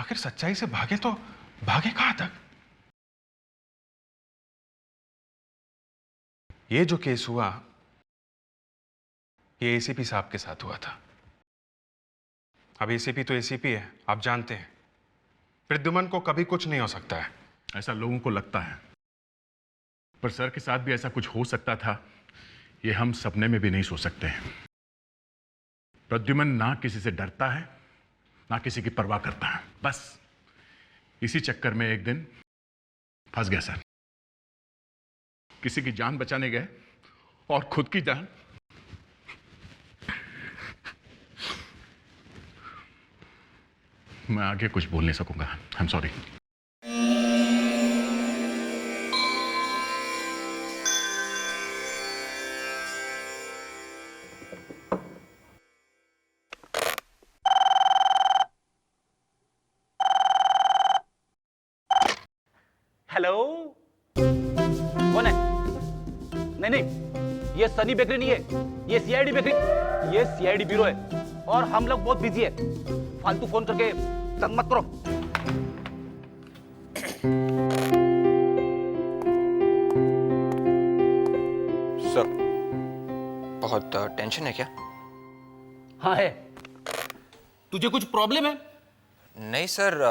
आखिर सच्चाई से भागे तो भागे कहां तक? ये जो केस हुआ ये एसीपी साहब के साथ हुआ था। अब एसीपी तो एसीपी है, आप जानते हैं। प्रद्युमन को कभी कुछ नहीं हो सकता है। ऐसा लोगों को लगता है, पर सर के साथ भी ऐसा कुछ हो सकता था, ये हम सपने में भी नहीं सोच सकते हैं। प्रद्युमन ना किसी से डरता है, ना किसी की परवाह करता है। बस इसी चक्कर में एक दिन फंस गया सर। किसी की जान बचाने गए और खुद की जान। मैं आगे कुछ बोल नहीं सकूंगा, आई एम सॉरी। हेलो, कौन है? नहीं नहीं, ये सनी बेकरी नहीं है, ये सीआईडी बेकरी, ये सीआईडी ब्यूरो है और हम लोग बहुत बिजी है। फालतू फोन करके तंग मत करो। सर, बहुत टेंशन है क्या? हाँ है। तुझे कुछ प्रॉब्लम है? नहीं सर,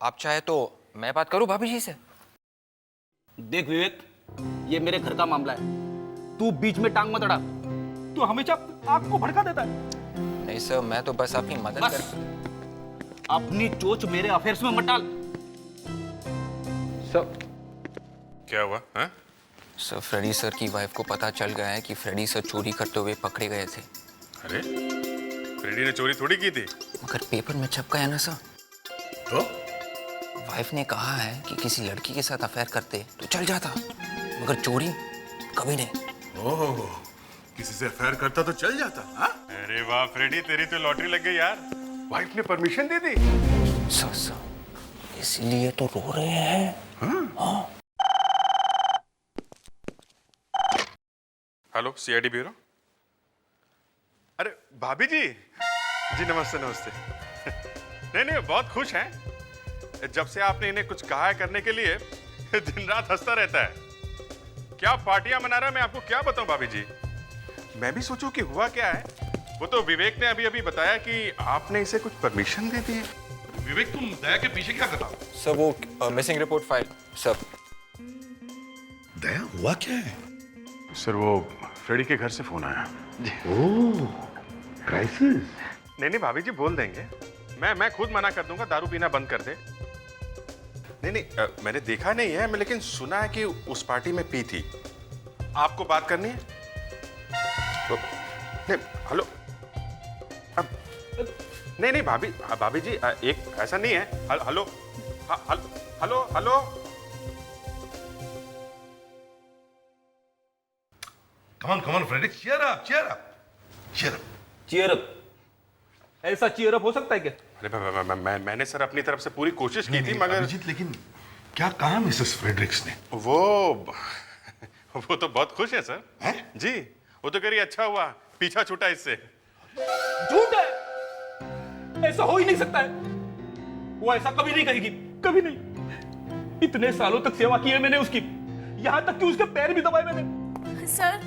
आप चाहे तो मैं बात करूं भाभी जी से। देख विवेक, ये मेरे घर का मामला है, तू बीच में टांग मत अड़ा। तू हमेशा आग को भड़का देता है। नहीं सर, मैं तो बस आपकी मदद बस कर। अपनी चोच मेरे अफेयर्स में मत डाल। सर, क्या हुआ है? सर फ्रेडी सर की वाइफ को पता चल गया है कि फ्रेडी सर चोरी करते हुए पकड़े गए थे। अरे, फ्रेडी ने चोरी थोड़ी की थी। मगर पेपर में छपका है ना सर। तो वाइफ ने कहा है कि किसी लड़की के साथ अफेयर करते तो चल जाता, मगर चोरी कभी नहीं। ओह, किसी से अफेयर करता तो चल जाता। हाँ? अरे वाह फ्रेडी, तेरी तो लॉटरी लग गई यार। वाइफ ने परमिशन दे दी। सर इसीलिए तो रो रहे हैं। हाँ। Hello, CID bureau. अरे भाभी जी, जी नमस्ते नमस्ते। नहीं नहीं, बहुत खुश हैं। जब से आपने इन्हें कुछ कहा है करने के लिए, दिन रात हंसता रहता है। क्या पार्टियां मना रहा है, मैं आपको क्या बताऊं भाभी जी। मैं भी सोचूं कि हुआ क्या है। वो तो विवेक ने अभी अभी बताया कि आपने इसे कुछ परमिशन दे दी है। विवेक, तुम दया के पीछे क्या कर रहा हो? सर वो मिसिंग रिपोर्ट फाइल। सर दया, हुआ क्या है? सर वो फ्रेडी के घर से फोन आया। ओह, क्राइसिस। नहीं नहीं भाभी जी, बोल देंगे। मैं खुद मना कर दूंगा, दारू पीना बंद कर दे। नहीं नहीं, मैंने देखा नहीं है, मैं लेकिन सुना है कि उस पार्टी में पी थी। आपको बात करनी है? तो, नहीं, हेलो। अब नहीं नहीं भाभी, भाभी जी, एक ऐसा नहीं है। Hello, hello hello. Come on, Freddy, cheer up, cheer up, cheer up. Cheer up? ऐसा चीयर अप हो सकता है क्या? अरे मैंने सर अपनी तरफ से पूरी कोशिश की थी, मगर अभिजीत, लेकिन क्या कहा मिसेस फ्रेडरिक्स ने? वो तो बहुत खुश है सर। हैं? जी, वो तो कह रही अच्छा हुआ पीछा छूटा इससे। झूठ है, ऐसा हो ही नहीं सकता है। वो ऐसा कभी नहीं कहेगी, कभी नहीं। इतने सालों तक सेवा की है मैंने उसकी, यहां तक कि उसके पैर भी दबाए मैंने। सर,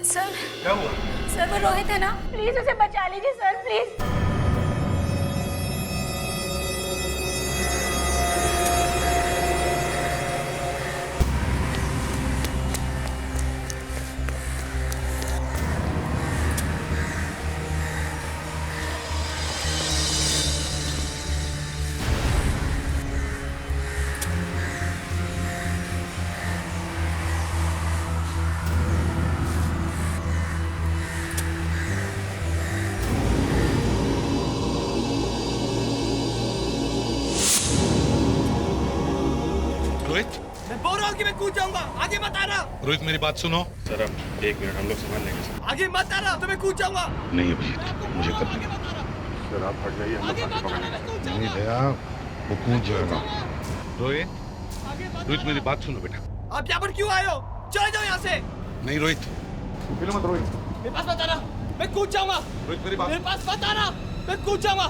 सर, क्या हुआ? सर वो रोहित है ना, प्लीज उसे बचा लीजिए सर, प्लीज। रोहित, मैं बोल रहा हूँ कि मैं कूद जाऊंगा, आगे मत आना। रोहित मेरी बात सुनो। सर अब एक मिनट, हम लोग संभाल लेंगे सर। आगे मत आना तो मैं कूद जाऊंगा। नहीं अभिजीत, मुझे कर दिया। सर आप हट जाइए, हम लोग साथी पकड़ेंगे। नहीं दया, वो कूद जाएगा। रोहित, रोहित मेरी बात सुनो बेटा। आप यहाँ पर क्यों आए हो? चले जाओ यहाँ से। नहीं रोहित, मत रोहित। मेरे पास मत आना, मैं कूद जाऊंगा। रोहित मेरी बात। मेरे पास मत आना, मैं कूद जाऊंगा।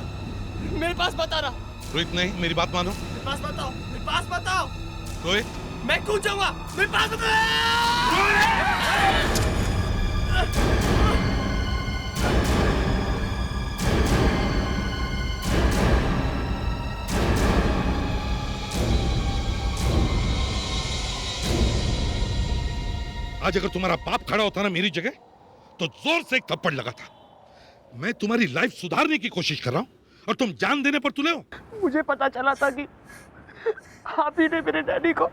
मेरे पास मत आना। रोहित नहीं, मेरी बात मानो। मेरे पास बताओ, मेरे पास बताओ। रोहित, मैं कूद जाऊंगा, मेरे पास बताओ। आज अगर तुम्हारा बाप खड़ा होता ना मेरी जगह तो जोर से एक थप्पड़ लगा था। मैं तुम्हारी लाइफ सुधारने की कोशिश कर रहा हूं और तुम जान देने पर तुले हो। मुझे पता चला था कि आप ही ने मेरे डैडी को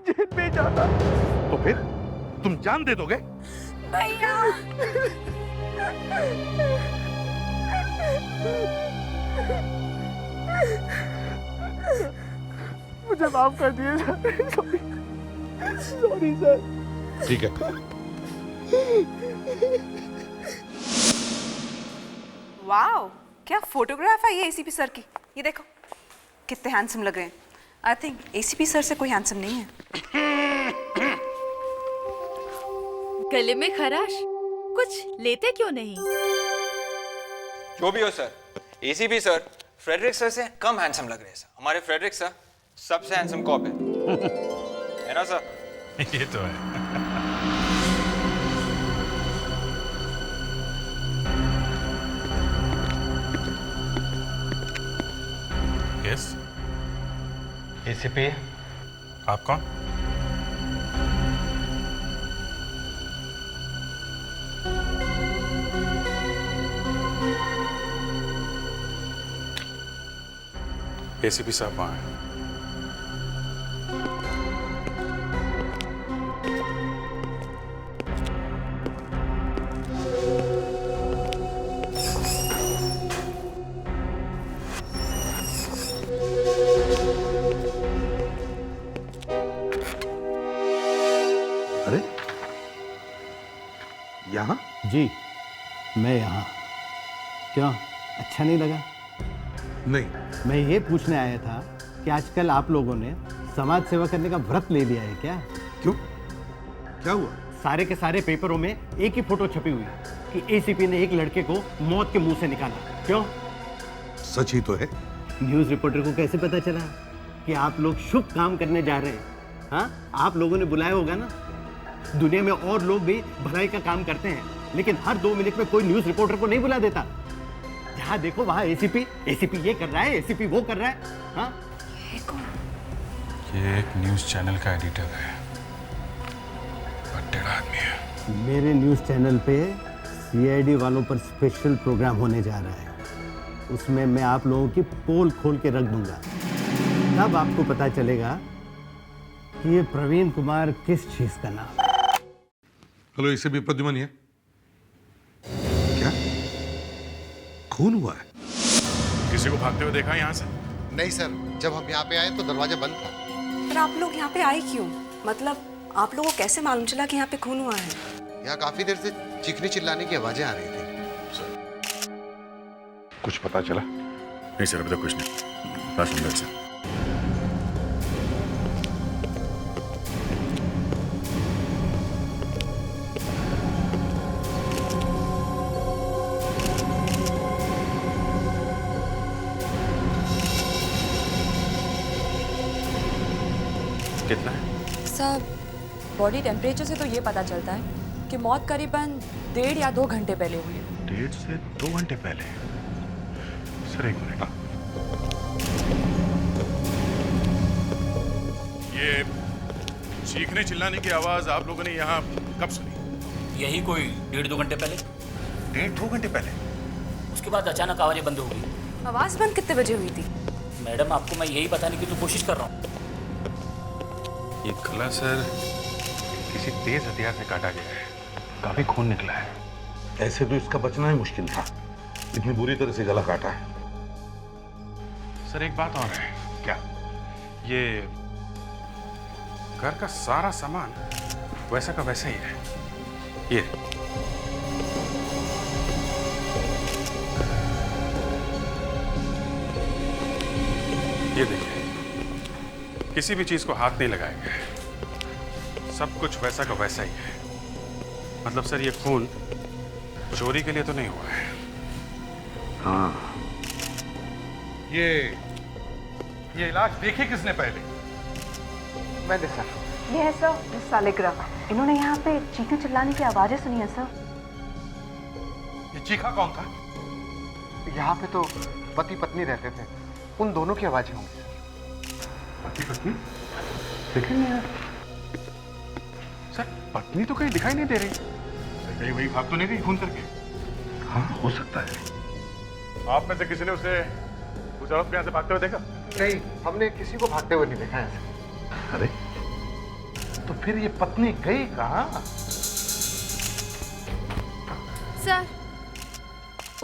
जेल भेजा था। तो फिर तुम जान दे दोगे? भैया मुझे माफ कर दिए सर। Sorry sir. ठीक है। वाओ, क्या फोटोग्राफ है ये एसीपी सर की। ये देखो कितने हैंडसम लग रहे हैं। आई थिंक एसीपी सर से कोई हैंडसम नहीं है। गले में खराश, कुछ लेते क्यों नहीं? जो भी हो sir, ACP sir Frederick sir से कम हैंडसम लग रहे हैं सर। हमारे फ्रेडरिक सर सबसे हैंडसम कॉप है ना सर? ये तो है। यस, एसीपी आप कौन? एसीपी साहब वहाँ हैं। अरे यहाँ? जी, मैं यहाँ। क्यों, अच्छा नहीं लगा? नहीं। मैं ये पूछने आया था कि आजकल आप लोगों ने समाज सेवा करने का व्रत ले लिया है क्या? क्यों, क्या हुआ? सारे के सारे पेपरों में एक ही फोटो छपी हुई कि एसीपी ने एक लड़के को मौत के मुंह से निकाला। क्यों? सच ही तो है। न्यूज़ रिपोर्टर को कैसे पता चला कि आप लोग शुभ काम करने जा रहे हैं? हाँ, आप लोगों ने बुलाया होगा ना। दुनिया में और लोग भी भलाई का काम करते हैं, लेकिन हर 2 मिनट में कोई न्यूज़ रिपोर्टर को नहीं बुला देता। जहाँ देखो वहाँ एसीपी ये कर रहा है, एसीपी वो कर रहा है। हाँ, ये एक न्यूज़ चैनल का एडिटर है, बड़ा आदमी है। मेरे न्यूज़ चैनल पे सीआईडी वालों पर स्पेशल प्रोग्राम होने जा रहा है। उसमें मैं आप लोगों की पोल खोल के रख दूंगा। तब आपको पता चलेगा कि ये प्रवीण कुमार किस चीज का नाम है। हेलो, इसे भी प्रद्युमन है क्या? खून हुआ है? किसी को भागते हुए देखा यहाँ से? नहीं सर, जब हम यहाँ पे आए तो दरवाजा बंद था। पर आप लोग यहाँ पे आए क्यों? मतलब आप लोगों को कैसे मालूम चला कि यहाँ पे खून हुआ है? यहाँ काफी देर से चीखने चिल्लाने की आवाजें आ रही थी। कुछ पता चला? नहीं सर, अभी तक कुछ नहीं। बस अंदर से। कितना है? सर, बॉडी टेम्परेचर से तो ये पता चलता है कि मौत करीबन 1.5 या 2 घंटे पहले हुई है। 1.5 से 2 घंटे पहले? सर एक मिनट। ये चीखने चिल्लाने की आवाज आप लोगों ने यहाँ कब सुनी? यही कोई 1.5-2 घंटे पहले। 1.5-2 घंटे पहले? उसके बाद अचानक आवाजें बंद हो गई। आवाज बंद कितने बजे हुई थी? मैडम, आपको मैं यही बताने की तो कोशिश कर रहा हूँ। ये गला सर किसी तेज हथियार से काटा गया है, काफी खून निकला है। ऐसे तो इसका बचना ही मुश्किल था, इतनी बुरी तरह से गला काटा है। सर एक बात और है। क्या? ये घर का सारा सामान वैसा का वैसा ही है। ये देखिए, किसी भी चीज को हाथ नहीं लगाया गया है, सब कुछ वैसा का वैसा ही है। मतलब सर ये खून चोरी के लिए तो नहीं हुआ है। हाँ, ये ये इलाज देखे किसने पहले? मैंने सर। ये है सर मिस सालिग्राम। इन्होंने यहाँ पे चीखने चिल्लाने की आवाजें सुनी है सर। ये चीखा कौन था? यहाँ पे तो पति पत्नी रहते थे, उन दोनों की आवाजें होंगी। पति पत्नी दिखे नहीं यार। सर पत्नी तो कहीं दिखाई नहीं दे रही। सर कहीं वही भाग तो नहीं गई खून करके? हाँ, हो सकता है। आप में से किसी ने उसे उस औरत को यहाँ से भागते हुए देखा? नहीं, हमने किसी को भागते हुए नहीं देखा है। अरे तो फिर ये पत्नी गई कहाँ? सर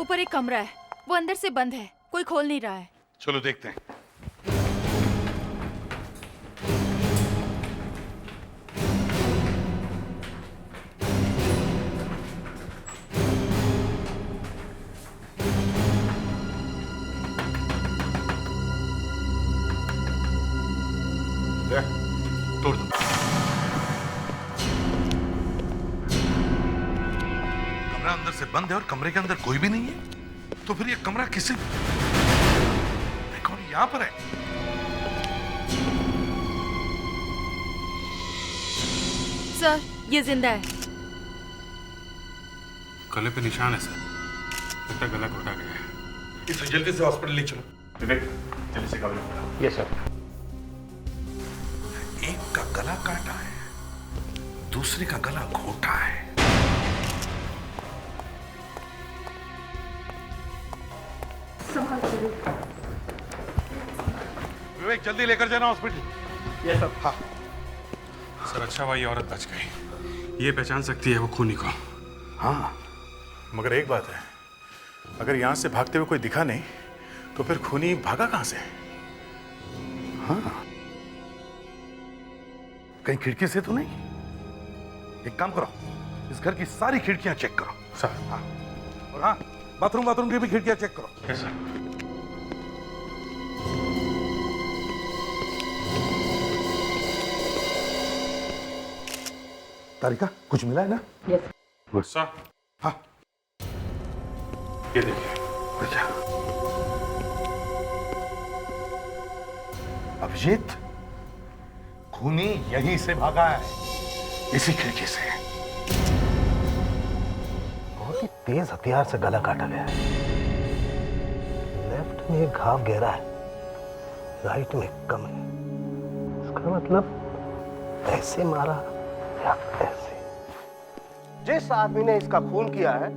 ऊपर एक कमरा है, वो अंदर से बंद है, कोई खोल नहीं रहा है। चलो देखते हैं। तोड़ दो। कमरा अंदर से बंद है और कमरे के अंदर कोई भी नहीं है, तो फिर ये कमरा किसे? कौन यहां पर है? सर ये जिंदा है। गले पे निशान है सर, लगता है गला घोटा गया है। इसे जल्दी से हॉस्पिटल ले चलो। विवेक जल्दी से कमरे में। Yes sir. एक का गला काटा है, दूसरे का गला घोटा है। विवेक जल्दी लेकर जाना हॉस्पिटल। Yes sir. हाँ। सर अच्छा हुआ ये औरत बच गई, ये पहचान सकती है वो खूनी को। हाँ, मगर एक बात है, अगर यहां से भागते हुए कोई दिखा नहीं तो फिर खूनी भागा कहां से? हाँ, कहीं खिड़की से तो नहीं? एक काम करो, इस घर की सारी खिड़कियां चेक करो। सर। हाँ, और हाँ, बाथरूम की भी खिड़कियां चेक करो। Yes sir. तारिका कुछ मिला है ना? Yes sir. हाँ, ये देखिए। अच्छा, अभिजीत, खूनी यहीं से भागा है, इसी खिड़की से। बहुत ही तेज हथियार से गला काटा गया है। लेफ्ट में एक घाव गहरा है, राइट में कम है। इसका मतलब ऐसे मारा या ऐसे। जिस आदमी ने इसका खून किया है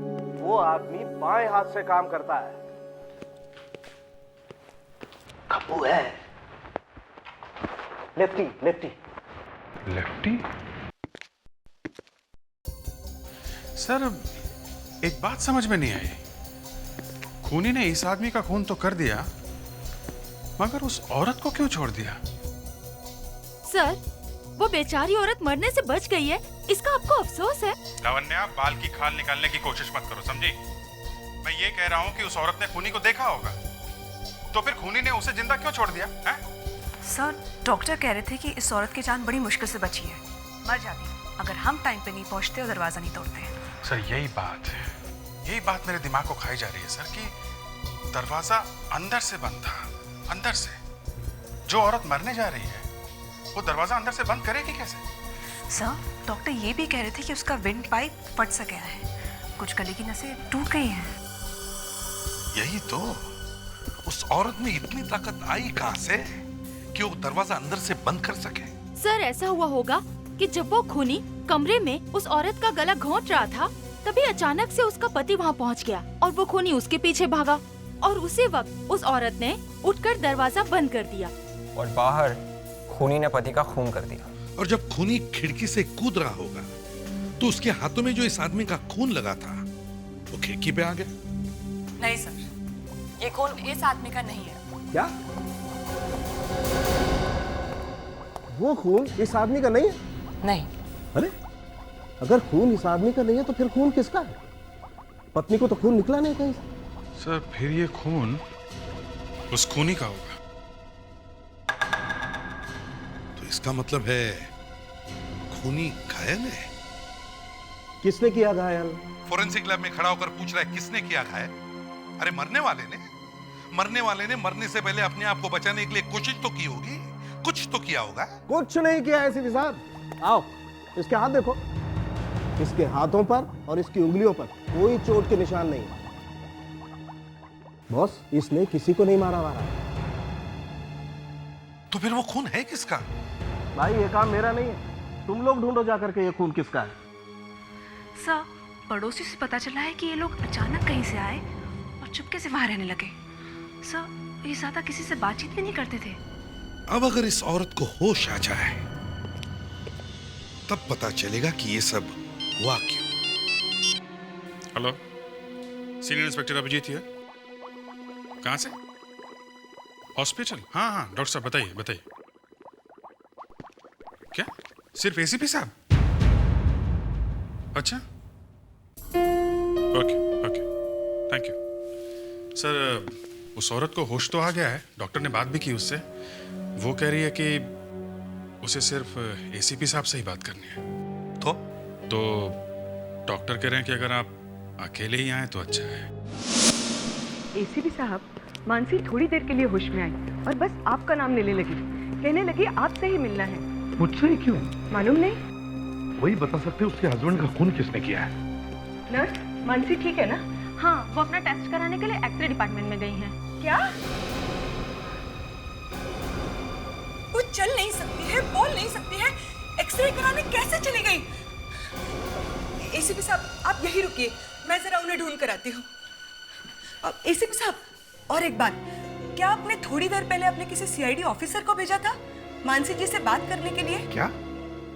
वो आदमी बाएं हाथ से काम करता है। खप्पू है, लेफ्टी लेफ्टी। लेफ्टी? सर एक बात समझ में नहीं आई, खूनी ने इस आदमी का खून तो कर दिया, मगर उस औरत को क्यों छोड़ दिया? सर वो बेचारी औरत मरने से बच गई है, इसका आपको अफसोस है? लावण्या, बाल की खाल निकालने की कोशिश मत करो, समझी? मैं ये कह रहा हूँ कि उस औरत ने खूनी को देखा होगा, तो फिर खूनी ने उसे जिंदा क्यों छोड़ दिया? है? सर डॉक्टर कह रहे थे कि इस औरत की जान बड़ी मुश्किल से बची है, मर जाती अगर हम टाइम पे नहीं पहुंचते और दरवाजा नहीं तोड़ते। सर यही बात है, यही बात मेरे दिमाग को खाई जा रही है सर, कि दरवाजा अंदर से बंद था, अंदर से। जो औरत मरने जा रही है वो दरवाजा अंदर से बंद करेगी कैसे? सर डॉक्टर ये भी कह रहे थे कि उसका विंड पाइप फट सा गया है, कुछ गले की नसें टूट गई हैं। यही तो, उस औरत में इतनी ताकत आई कहां से कि वो दरवाजा अंदर से बंद कर सके? सर ऐसा हुआ होगा कि जब वो खूनी कमरे में उस औरत का गला घोंट रहा था, तभी अचानक से उसका पति वहाँ पहुँच गया और वो खूनी उसके पीछे भागा, और उसी वक्त उस औरत ने उठकर दरवाजा बंद कर दिया और बाहर खूनी ने पति का खून कर दिया। और जब खूनी खिड़की से कूद रहा होगा तो उसके हाथों में जो इस आदमी का खून लगा था वो खिड़की पे आ गया। नहीं सर, ये खून इस आदमी का नहीं है। क्या? वो खून इस आदमी का नहीं है? नहीं। अरे अगर खून इस आदमी का नहीं है तो फिर खून किसका है? पत्नी को तो खून निकला नहीं कहीं से। सर फिर ये खून उस खूनी का होगा। तो इसका मतलब है खूनी घायल है। किसने किया घायल? फोरेंसिक लैब में खड़ा होकर पूछ रहा है किसने किया घायल? अरे मरने वाले ने। मरने वाले ने मरने से पहले अपने आप को बचाने के लिए कोशिश तो की होगी, कुछ तो किया होगा। कुछ नहीं किया एसीपी साहब। आओ, इसके हाथ देखो। इसके हाथों पर और इसकी उंगलियों पर कोई चोट के निशान नहीं। बॉस, इसने किसी को नहीं मारा वारा। तो फिर वो खून है किसका? भाई ये काम मेरा नहीं है, तुम लोग ढूंढो जाकर के ये खून किसका है। सर, पड़ोसी से पता चला है कि ये लोग अचानक कहीं से आए और चुपके से वहां रहने लगे। सर, ये ज्यादा किसी से बातचीत भी नहीं करते थे। अब अगर इस औरत को होश आ जाए तब पता चलेगा कि ये सब हुआ क्यों। Hello, senior inspector Abhijeet here. कहाँ से? हॉस्पिटल? हाँ हाँ डॉक्टर साहब, बताइए बताइए। क्या सिर्फ एसीपी साहब? अच्छा, okay okay, thank you sir. उस औरत को होश तो आ गया है, डॉक्टर ने बात भी की उससे। वो कह रही है कि उसे सिर्फ एसीपी साहब से ही बात करनी है। तो डॉक्टर कह रहे हैं कि अगर आप अकेले ही आए तो अच्छा है। एसीपी साहब, मानसी थोड़ी देर के लिए होश में आई और बस आपका नाम लेने लगी। कहने लगी आपसे ही मिलना है। मुझसे ही क्यों? मालूम नहीं। वही बता सकते उसके हस्बैंड का खून किसने किया है? नर्स, मानसी ठीक है ना? हाँ, वो अपना टेस्ट कराने के लिए एक्सरे डिपार्टमेंट में गई हैं। क्या? वो चल नहीं सकती है, बोल नहीं सकती है, एक्सरे कराने कैसे चली गई? एसीपी साहब, आप यही रुकिए, मैं जरा उन्हें ढूंढ कर आती हूँ। एसीपी साहब, और एक बात, क्या आपने थोड़ी देर पहले अपने किसी सीआईडी ऑफिसर को भेजा था मानसी जी से बात करने के लिए? क्या?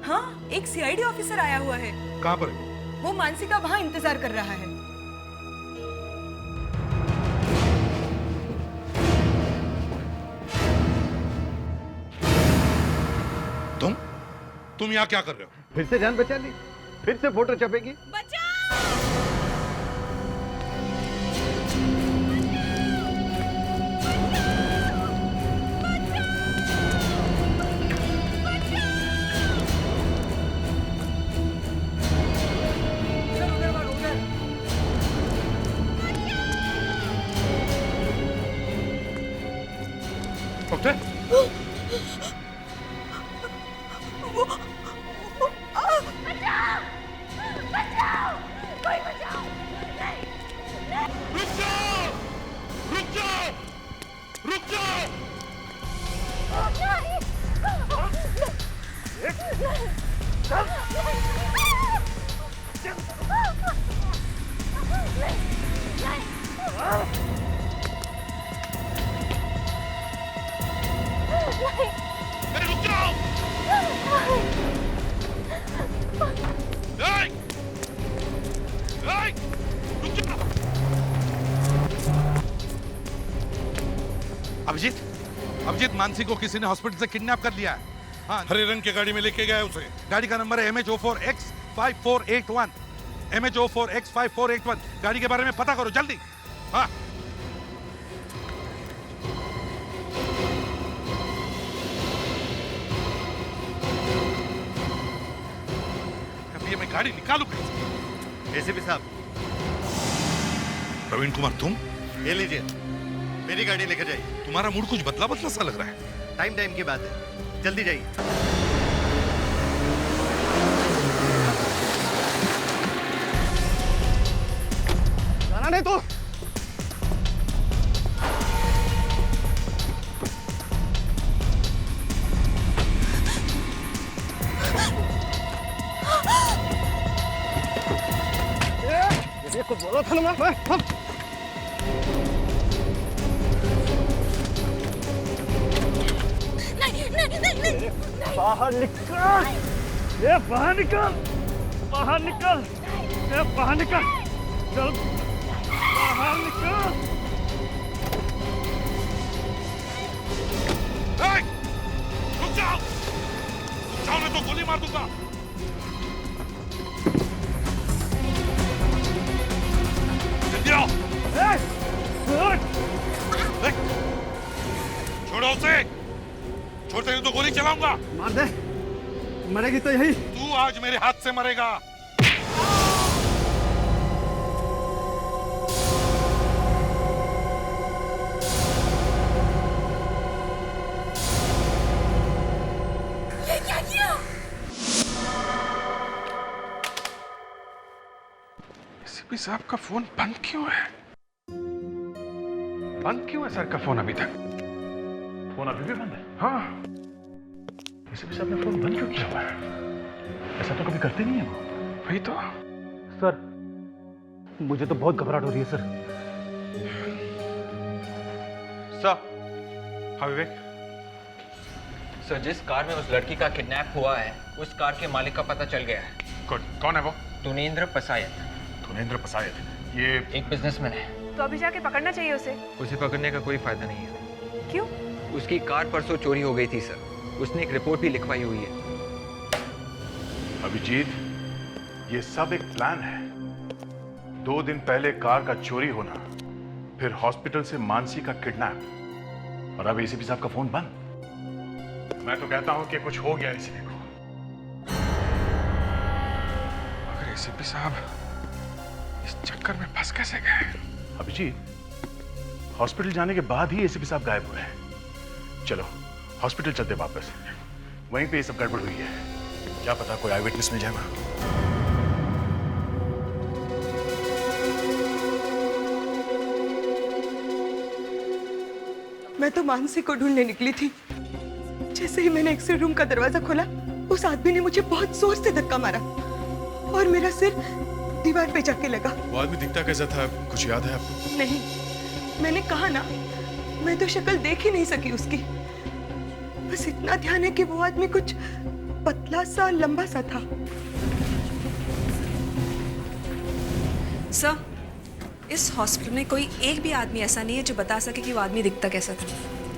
हाँ, एक सीआईडी ऑफिसर आया हुआ है। कहाँ पर? वो मानसी का वहां इंतजार कर रहा है। तुम यहाँ क्या कर रहे हो? फिर से जान बचा ली, फिर से फोटो छपेगी। डॉक्टर, अभिजीत, मानसी को किसी ने हॉस्पिटल से किडनैप कर लिया है। हाँ, हरे रंग की गाड़ी में लेके गया है उसे। गाड़ी का नंबर है MH04X5481। MH04X5481। गाड़ी के बारे में पता करो जल्दी। हाँ, अभी मैं गाड़ी निकालू कैसे? एसीपी साहब, प्रवीण कुमार, तुम ये लीजिए, मेरी गाड़ी लेकर जाइए। तुम्हारा मूड कुछ बदला बदला सा लग रहा है। टाइम की बात है, जल्दी जाइए। जाना नहीं तो को बोला था ना मैं। नहीं। बाहर निकल, ये बाहर निकल, बाहर निकल, ये बाहर निकल, चल बाहर निकल। रुक जाओ, नहीं तो गोली मार दूंगा। जल्दी आओ। छोड़ो उसे, छोड़ते नहीं तो गोली चलाऊंगा। मार दे, मरेगी तो यही। तू आज मेरे हाथ से मरेगा। एसीपी साहब का फोन बंद क्यों है? बंद क्यों है सर का फोन अभी तक? फोन अभी भी बंद है? हाँ। एसीपी साहब ने फोन बंद क्यों किया हुआ है? ऐसा तो कभी करते नहीं है वो। वही तो। सर मुझे तो बहुत घबराहट हो रही है सर। सर। हाँ विवेक। सर जिस कार में उस लड़की का किडनैप हुआ है उस कार के मालिक का पता चल गया है। कौन है वो? तुनेंद्र पसायत। तुनेंद्र पसायत ये एक बिजनेसमैन है। तो अभी जाके पकड़ना चाहिए उसे। उसे पकड़ने का कोई फायदा नहीं है। क्यों? उसकी कार परसों चोरी हो गई थी सर। उसने एक रिपोर्ट भी लिखवाई हुई है। अभिजीत, ये सब एक प्लान है। 2 दिन पहले कार का चोरी होना, फिर हॉस्पिटल से मानसी का किडनैप, और अब एसीपी साहब का फोन बंद। मैं तो कहता हूं कि कुछ हो गया एसीपी को। मगर एसीपी साहब इस चक्कर में फंस कैसे गए? अभिजीत, हॉस्पिटल जाने के बाद ही एसीपी साहब गायब हुए हैं। चलो हॉस्पिटल चलते वापस, वहीं पे ये सब गड़बड़ हुई है। क्या पता कोई आई विटनेस मिल जाएगा। मैं तो मानसी को ढूंढने निकली थी। जैसे ही मैंने एक्सरे रूम का दरवाजा खोला, उस आदमी ने मुझे बहुत जोर से धक्का मारा और मेरा सिर दीवार पे जाके लगा। वो आदमी दिखता कैसा था, कुछ याद है आपको? नहीं, मैंने कहा ना, मैं तो शक्ल देख ही नहीं सकी उसकी। बस इतना ध्यान है कि वो आदमी कुछ पतला सा लंबा सा था। सर, इस हॉस्पिटल में कोई एक भी आदमी ऐसा नहीं है जो बता सके कि वो आदमी दिखता कैसा था।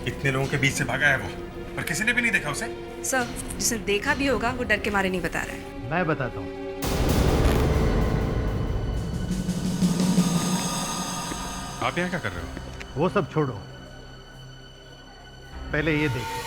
इतने लोगों के बीच से भागा है वो, पर किसी ने भी नहीं देखा उसे। सर, जिसने देखा भी होगा वो डर के मारे नहीं बता रहा है। मैं बताता हूँ। आप यहाँ क्या कर रहे हो? वो सब छोड़ो, पहले ये देखो।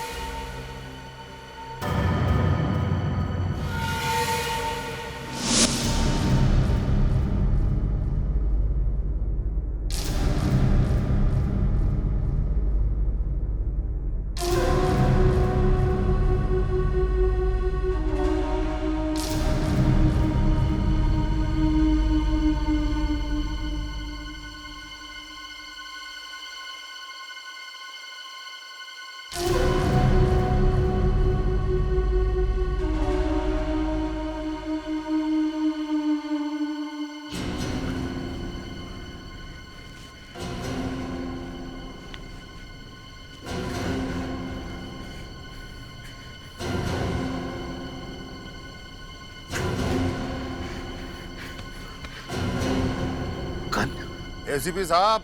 एसीपी साहब,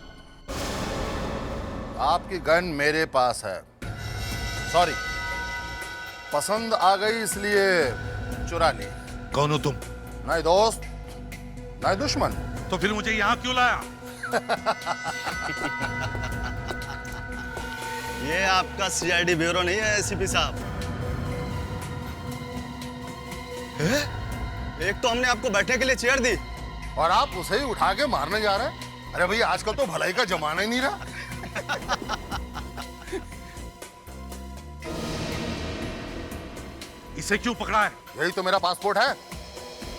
आपकी गन मेरे पास है। सॉरी, पसंद आ गई इसलिए चुरा ली। कौन हो तुम? नहीं दोस्त, नहीं दुश्मन। तो फिर मुझे यहाँ क्यों लाया? ये आपका सीआईडी ब्यूरो नहीं है एसीपी साहब। एक तो हमने आपको बैठने के लिए चेयर दी और आप उसे ही उठा के मारने जा रहे हैं। अरे भैया, आजकल तो भलाई का जमाना ही नहीं रहा। इसे क्यों पकड़ा है? यही तो मेरा पासपोर्ट है।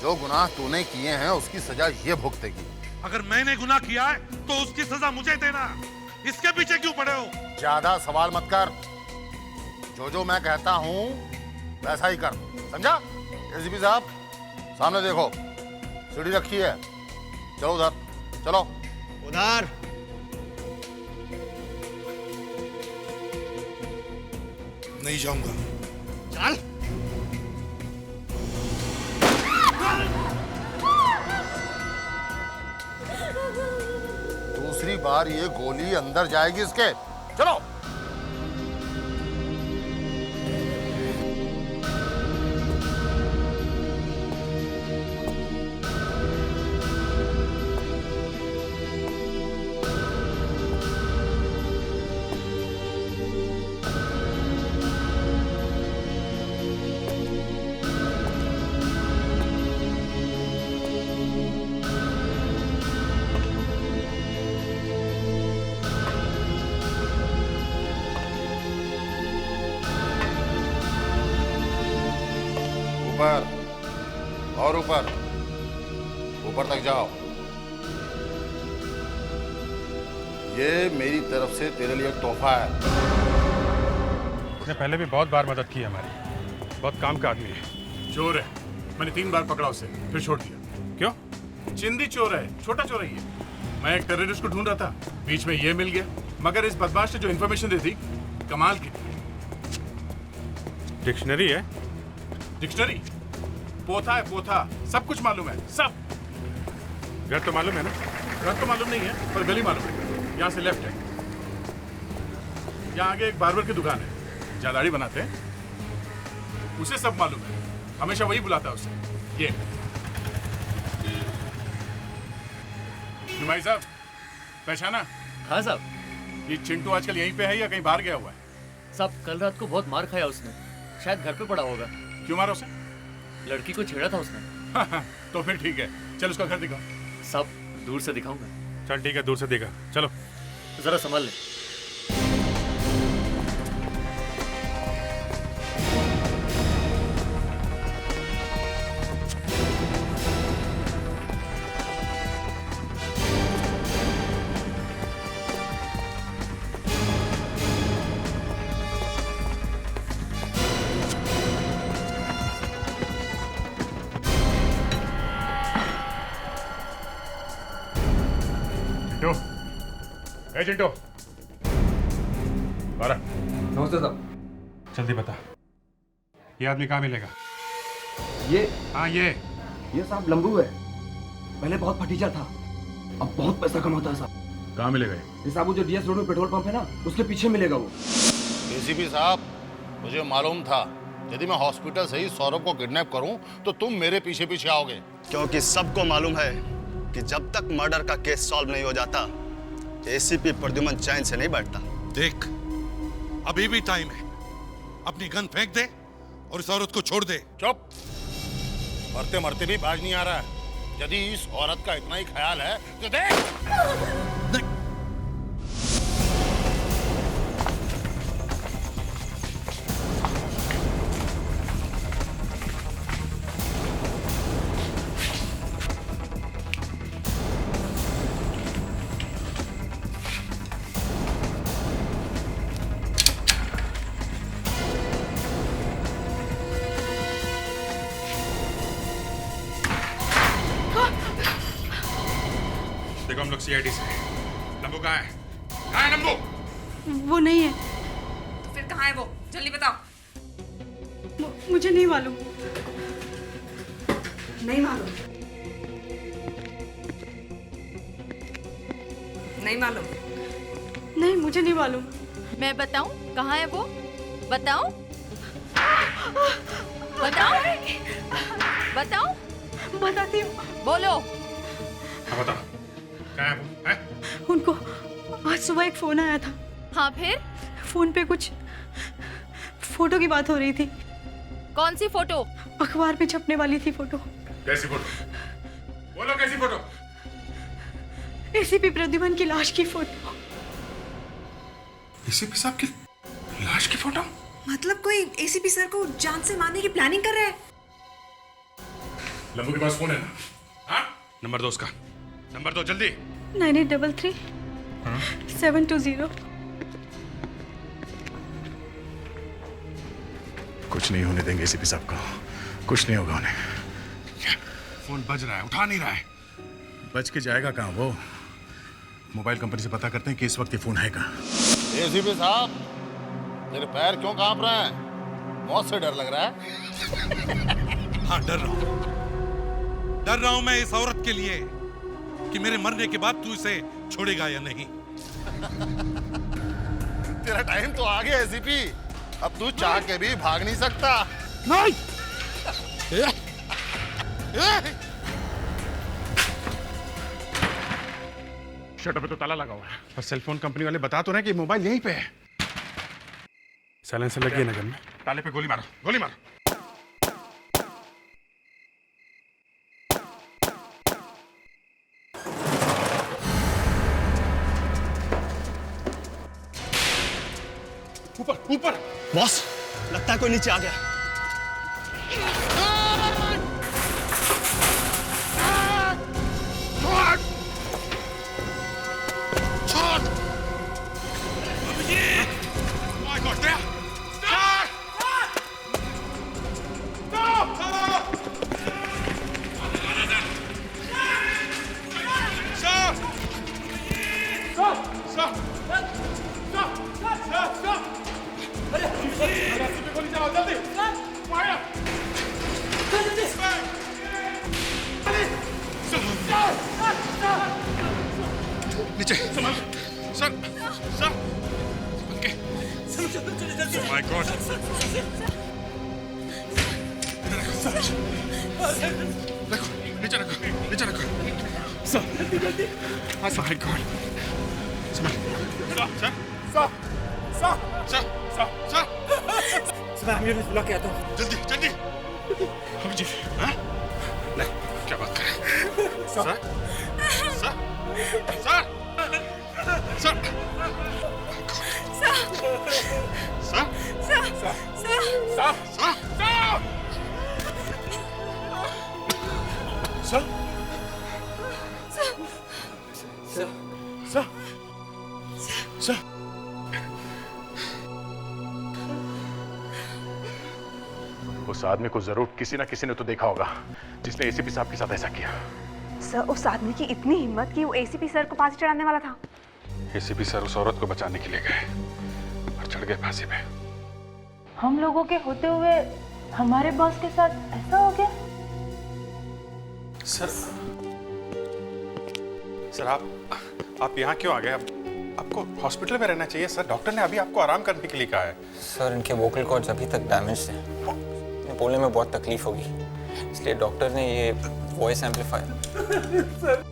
जो गुनाह तूने किए हैं उसकी सजा ये भुगतेगी। अगर मैंने गुनाह किया है तो उसकी सजा मुझे देना। इसके पीछे क्यों पड़े हो? ज्यादा सवाल मत कर। जो मैं कहता हूँ वैसा ही कर, समझा? एसीपी साहब, सामने देखो, सीढ़ी रखी है। चलो उधर, चलो उधर। नहीं जाऊंगा। चल। दूसरी बार ये गोली अंदर जाएगी इसके। चलो। ऊपर और ऊपर, ऊपर तक जाओ। ये मेरी तरफ से तेरे लिए एक तोहफा है। उसने पहले भी बहुत बार मदद की है हमारी, बहुत काम का आदमी है। चोर है, मैंने 3 बार पकड़ा उसे, फिर छोड़ दिया। क्यों? चिंदी चोर है, छोटा चोर है ये। मैं एक टेररिस्ट को ढूंढ रहा था, बीच में ये मिल गया। मगर इस बदमाश ने जो इन्फॉर्मेशन दी थी, कमाल की। डिक्शनरी है? डिक्शनरी? पोथा है, पोथा। सब कुछ मालूम है, सब। घर तो मालूम है ना? घर तो मालूम नहीं है, पर गली मालूम है। यहाँ से लेफ्ट है। यहाँ आगे एक बार्बर की दुकान है, जहाँ दाढ़ी बनाते हैं। उसे सब मालूम है, हमेशा वही बुलाता है उसे। ये भाई साहब, पहचाना? हाँ साहब। ये चिंटू आजकल यहीं पे है या कहीं बाहर गया हुआ है? साहब कल रात को बहुत मार खाया उसने, शायद घर पे पड़ा होगा। क्यों मारा उसे? लड़की को छेड़ा था उसने। तो फिर ठीक है, चल उसका घर दिखाओ। साहब दूर से दिखाऊंगा। चल ठीक है, दूर से दिखा। चलो जरा संभाल ले। चिंटू, ए चिंटू, बारह। नमस्ते साहब। जल्दी बता, ये आदमी कहाँ मिलेगा? ये? हाँ ये साहब लंबू है। पहले बहुत फटीचा था, अब बहुत पैसा कमाता है साहब। कहाँ मिलेगा ये साहब? वो जो डीएस रोड में पेट्रोल पंप है ना, उसके पीछे मिलेगा वो। एसीपी साहब, मुझे मालूम था यदि मैं हॉस्पिटल से ही सौरभ को किडनैप करूं तो तुम मेरे पीछे पीछे आओगे। क्योंकि सबको मालूम है कि जब तक मर्डर का केस सॉल्व नहीं हो जाता, एसीपी प्रद्युमन चैन से नहीं बैठता। देख, अभी भी टाइम है। अपनी गन फेंक दे और इस औरत को छोड़ दे। चुप, मरते मरते भी बाज नहीं आ रहा है। यदि इस औरत का इतना ही ख्याल है तो देख। देखो हम लोग सीआईडी से। नंबू कहाँ है? कहाँ है नंबू? वो नहीं है। तो फिर कहाँ है वो? जल्दी बताओ। मुझे नहीं मालूम। नहीं मालूम? नहीं मालूम? नहीं, मुझे नहीं मालूम। मैं बताऊं कहाँ है वो? बताऊं? बताऊं? बताऊं? बताती हूँ। बोलो। हाँ बता, कहाँ है वो? है? उनको आज सुबह एक फोन आया था। हाँ फिर? फोन पे कुछ फोटो की बात हो रही थी। कौन सी फोटो? अखबार में छपने वाली थी फोटो। कैसी फोटो? बोलो कैसी फोटो? एसीपी प्रद्युमन की लाश की फोटो। एसीपी साहब की लाश की फोटो? मतलब कोई एसीपी सर को जान से मारने की प्लानिंग कर रहा है? लंबू के पास फोन है ना? हाँ? नंबर दो उसका, नंबर दो जल्दी। 9833 720। कुछ नहीं होने देंगे एसीपी साहब को, कुछ नहीं होगा उन्हें। फोन बज रहा है, उठा नहीं रहा है। बज के जाएगा कहाँ वो? मोबाइल कंपनी से पता करते हैं कि इस वक्त ये फोन है कहाँ। एसीपी साहब, तेरे पैर क्यों कांप रहे हैं? मौत से डर लग रहा है? हाँ, डर रहा हूं। डर रहा हूं मैं इस औरत के लिए कि मेरे मरने के बाद तू इसे छोड़ेगा या नहीं। तेरा टाइम तो आ गया एसीपी, अब तू चाह के भी भाग नहीं सकता। नहीं। शटर पे तो ताला लगा हुआ है, और सेलफोन कंपनी वाले बता तो रहे कि मोबाइल यहीं पे है। साइलेंसर लगी है ना गन में? ताले पे गोली मारो, गोली मारो। ऊपर ऊपर। बॉस, लगता है कोई नीचे आ गया। छोड़! गोली चलाओ जल्दी। फायर। नीचे sir sir sir my God रखो नीचे रखो sir my God sir sir sir sir sir मैं एम्बुलेंस बुला के आता हूँ। जल्दी जल्दी हम जी हाँ नहीं क्या बात कर रहे हैं सर सर सर सर उस आदमी को जरूर किसी ना किसी ने तो देखा होगा जिसने एसीपी साहब के साथ ऐसा किया। सर उस आदमी की इतनी हिम्मत कि वो एसीपी सर को फांसी चढ़ाने वाला था। एसीपी सर उस औरत को बचाने के लिए गए और चढ़ गए फांसी पे। हम लोगों के होते हुए हमारे बॉस के साथ ऐसा हो गया। सर आप यहाँ क्यों आ गए? आपको हॉस्पिटल में रहना चाहिए सर। डॉक्टर ने अभी आपको आराम करने के लिए कहा है। सर इनके वोकल कॉर्ड्स अभी तक डैमेज थे, इन्हें बोलने में बहुत तकलीफ होगी, इसलिए डॉक्टर ने ये वॉइस एम्पलीफायर। सर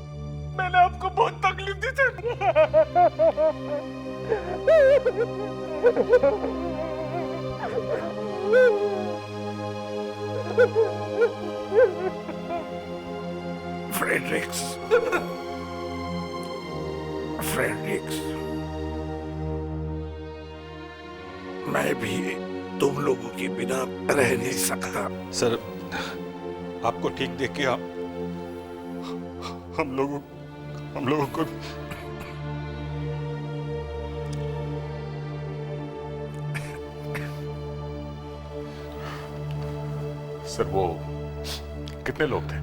मैंने आपको बहुत तकलीफ दी सर। फ्रेडरिक्स मैं भी तुम लोगों के बिना रह नहीं सकता। सर आपको ठीक देख के हम लोगों को सर वो कितने लोग थे?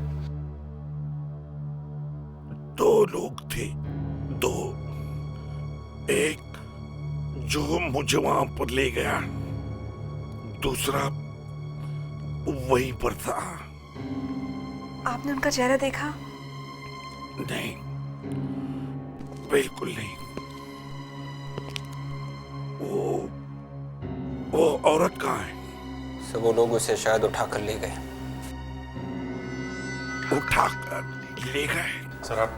2 लोग थे, 2। एक जो मुझे वहां पर ले गया, दूसरा वहीं पर था। आपने उनका चेहरा देखा? नहीं, बिल्कुल नहीं। वो औरत कहाँ है? सर वो लोग उसे शायद उठाकर ले गए। उठाकर ले गए? सर आप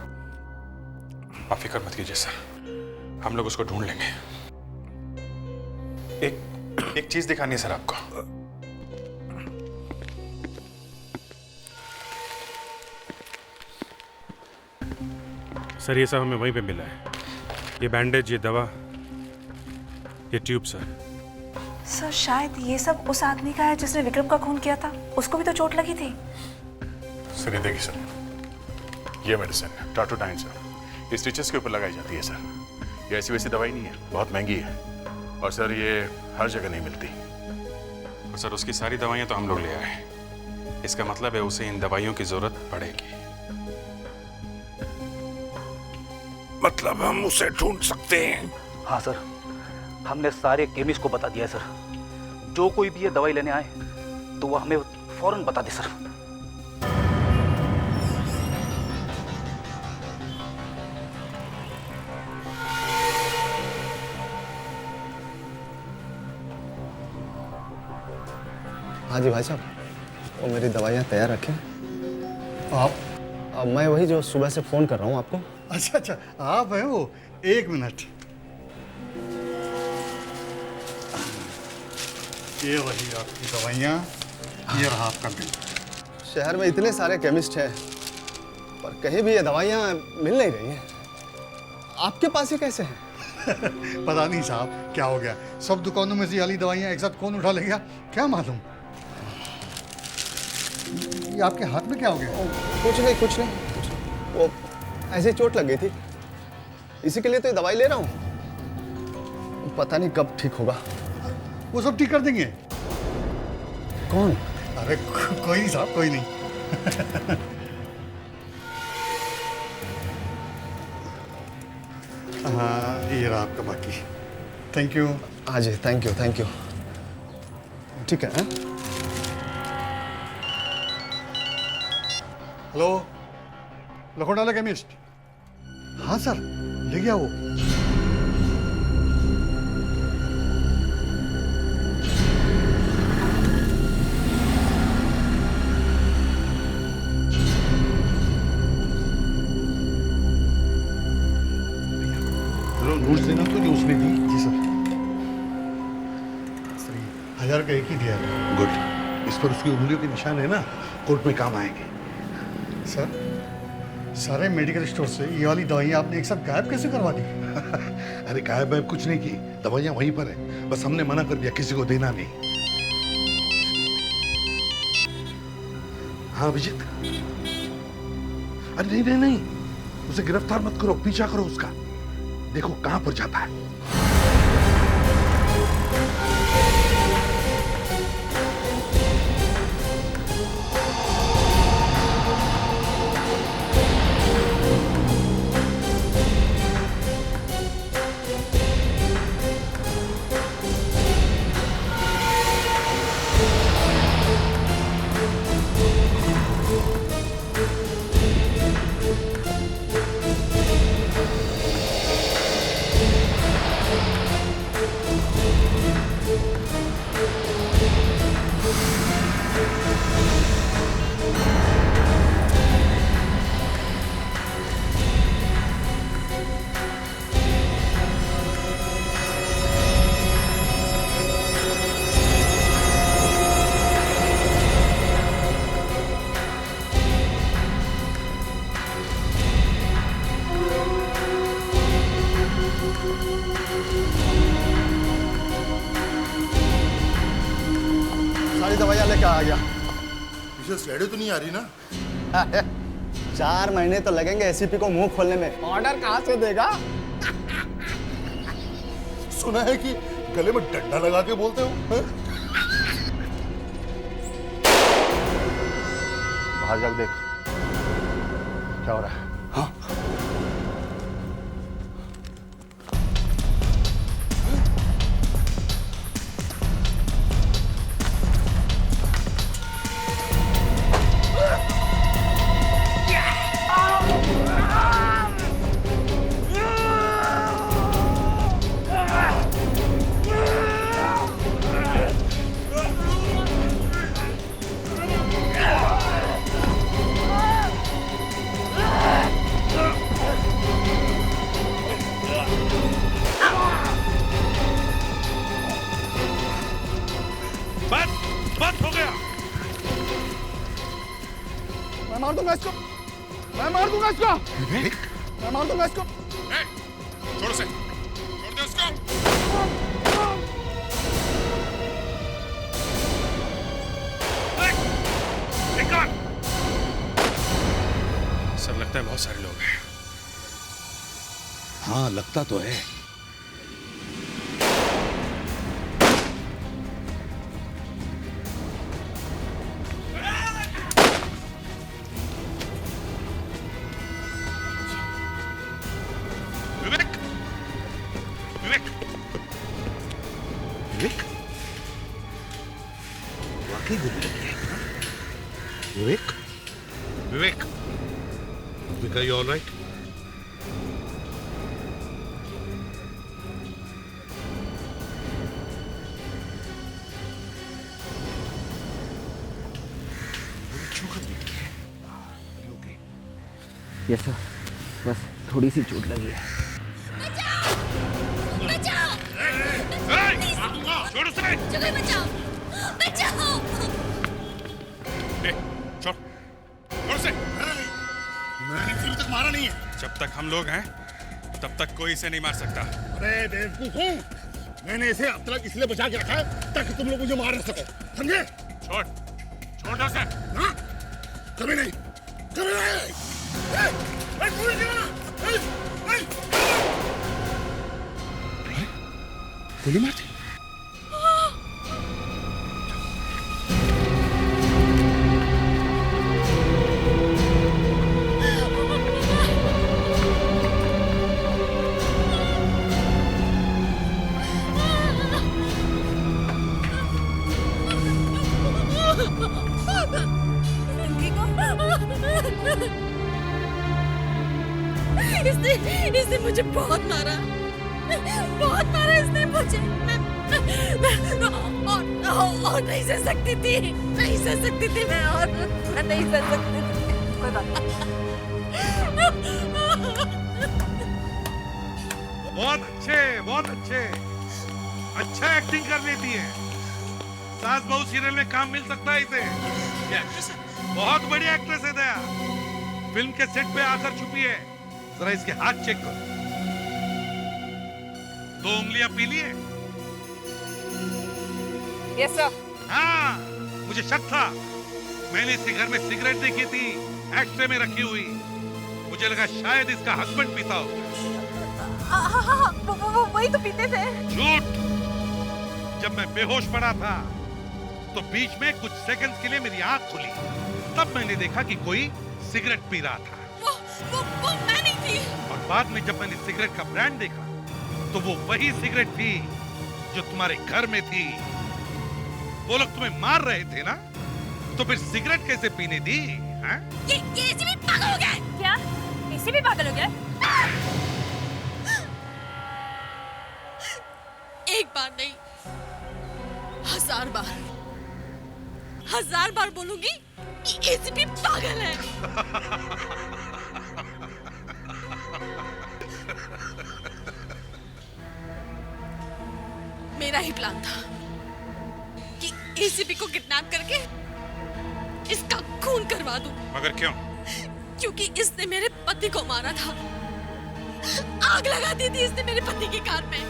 फिक्र मत कीजिए सर, हम लोग उसको ढूंढ लेंगे। एक चीज दिखानी है सर आपको। सर ये सब हमें वहीं पे मिला है, ये बैंडेज, ये दवा, ये ट्यूब सर। सर शायद ये सब उस आदमी का है जिसने विक्रम का खून किया था, उसको भी तो चोट लगी थी। सर ये देखिए सर, ये मेडिसिन टाटोडाइन सर, ये स्टिचेस के ऊपर लगाई जाती है सर। ये ऐसी वैसी दवाई नहीं है, बहुत महंगी है और सर ये हर जगह नहीं मिलती। और सर उसकी सारी दवाइयां तो हम लोग ले आए, इसका मतलब है उसे इन दवाइयों की जरूरत पड़ेगी। मतलब हम उसे ढूंढ सकते हैं? हाँ सर, हमने सारे केमिस्ट को बता दिया है सर। जो कोई भी ये दवाई लेने आए तो वो हमें फौरन बता दे सर। हाँ जी भाई साहब, वो मेरी दवाइयाँ तैयार रखें। आप? मैं वही जो सुबह से फ़ोन कर रहा हूँ आपको। अच्छा अच्छा, आप हैं वो? 1 मिनट। ये वही आपकी दवाइयाँ, ये रहा आपका बिल। शहर में इतने सारे केमिस्ट हैं पर कहीं भी ये दवाइयाँ मिल नहीं रही हैं। आपके पास ये कैसे हैं? पता नहीं साहब क्या हो गया, सब दुकानों में से वाली दवाइयाँ एक साथ कौन उठा ले गया, क्या मालूम। ये आपके हाथ में क्या हो गया? कुछ नहीं। वो ऐसे चोट लग गई थी, इसी के लिए तो ये दवाई ले रहा हूँ। पता नहीं कब ठीक होगा। वो सब ठीक कर देंगे। कौन? अरे कोई नहीं साहब, कोई नहीं। हाँ ये रहा आपका बाकी। Thank you. हाँ जी, थैंक यू। ठीक है। Hello, Lakhotala chemist. हाँ सर, ले गया वो। नोट्स देना तो जो उसने दी। जी सर। 1000 का एक ही दिया है। गुड। इस पर उसकी उंगलियों के निशान है ना, कोर्ट में काम आएंगे। सर, सारे मेडिकल स्टोर से ये वाली दवाइयाँ आपने एक साथ गायब कैसे करवा दी? अरे गायब वायब कुछ नहीं की, दवाइयाँ वहीं पर है, बस हमने मना कर दिया किसी को देना नहीं। हाँ अभिजीत। अरे नहीं, उसे गिरफ्तार मत करो, पीछा करो उसका, देखो कहां पर जाता है। सारी दवाइयाँ लेके आ गया। पीछे स्लेडे तो नहीं आ रही ना? 4 महीने तो लगेंगे एसीपी को मुंह खोलने में। ऑर्डर कहाँ से देगा? सुना है कि गले में डंडा लगा के बोलते हो। बाहर जाके देख क्या हो रहा है। हाँ। बस हो गया। मैं मार दूंगा इसको। मैं मार दूंगा इसको। छोड़ दे उसको। सर लगता है बहुत सारे लोग हैं। हाँ लगता तो है। वाकई गोली लगी है। विवेक, are you all right? Yes sir, बस थोड़ी सी चोट लगी है। छोड़ उसे। छोड़ उसे। मैंने अभी तक मारा नहीं है। जब तक हम लोग हैं तब तक कोई इसे नहीं मार सकता। अरे बेवकूफ हूँ, मैंने इसे अब तक इसलिए बचा के रखा है ताकि तुम लोग मुझे मार न सको, समझे? छोड़ दो उसे। हाँ? कभी नहीं। गोली मार दी। इसने मुझे बहुत मारा इसने मुझे। मैं और नहीं सह सकती थी मैं, और नहीं सह सकती थी। कोई बात नहीं। बहुत अच्छे अच्छा एक्टिंग कर लेती है। सास बहू सीरियल में काम मिल सकता है इसे। ये एक्ट्रेस है, बहुत बड़ी एक्ट्रेस है दया। फिल्म के सेट पे आकर छुपी है। जरा इसके हाथ चेक करो, 2 उंगलियां पीली है। Yes sir. हाँ, मुझे शक था। मैंने इसके घर में सिगरेट देखी थी, एक्स्ट्रे में रखी हुई। मुझे लगा शायद इसका हस्बैंड पीता हो। हाँ, वही तो पीते थे। झूठ। जब मैं बेहोश पड़ा था तो बीच में कुछ सेकंड्स के लिए मेरी आंख खुली, तब मैंने देखा कि कोई सिगरेट पी रहा था। वो मैं नहीं थी। और बाद में जब मैंने सिगरेट का ब्रांड देखा तो वो वही सिगरेट थी जो तुम्हारे घर में थी। वो लोग तुम्हें मार रहे थे ना, तो फिर सिगरेट कैसे पीने दी? हाँ? ये एसी भी पागल हो गया। क्या? एसी भी पागल हो गया? एक बार नहीं, 1000 बार बोलूंगी कि एसीपी पागल है। मेरा ही प्लान था कि एसीपी को किडनैप करके इसका खून करवा दूं। मगर क्यों? क्योंकि इसने मेरे पति को मारा था। आग लगा दी थी इसने मेरे पति की कार में।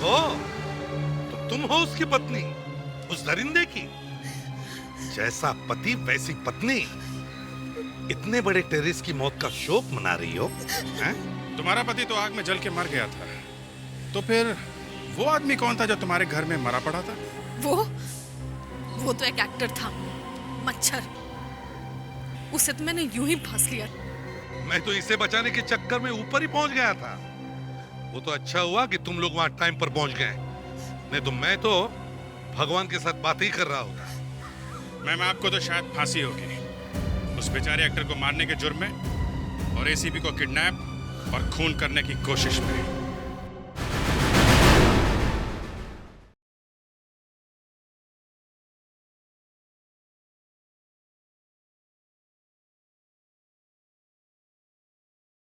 ओ, तो तुम हो उसकी पत्नी, उस दरिंदे की। जैसा पति वैसी पत्नी। इतने बड़े टेररिस्ट की मौत का शोक मना रही हो? हैं? तुम्हारा पति तो आग में जल के मर गया था, तो फिर वो आदमी कौन था जो तुम्हारे घर में मरा पड़ा था? वो तो एक एक्टर था, मच्छर। उसे तो मैंने यूं ही फांस लिया। मैं तो इसे बचाने के चक्कर में ऊपर ही पहुंच गया था। वो तो अच्छा हुआ कि तुम लोग वहां टाइम पर पहुंच गए, नहीं तो मैं तो भगवान के साथ बात ही कर रहा होता। मैम, आपको तो शायद फांसी होगी उस बेचारे एक्टर को मारने के जुर्म में और एसीपी को किडनैप और खून करने की कोशिश में।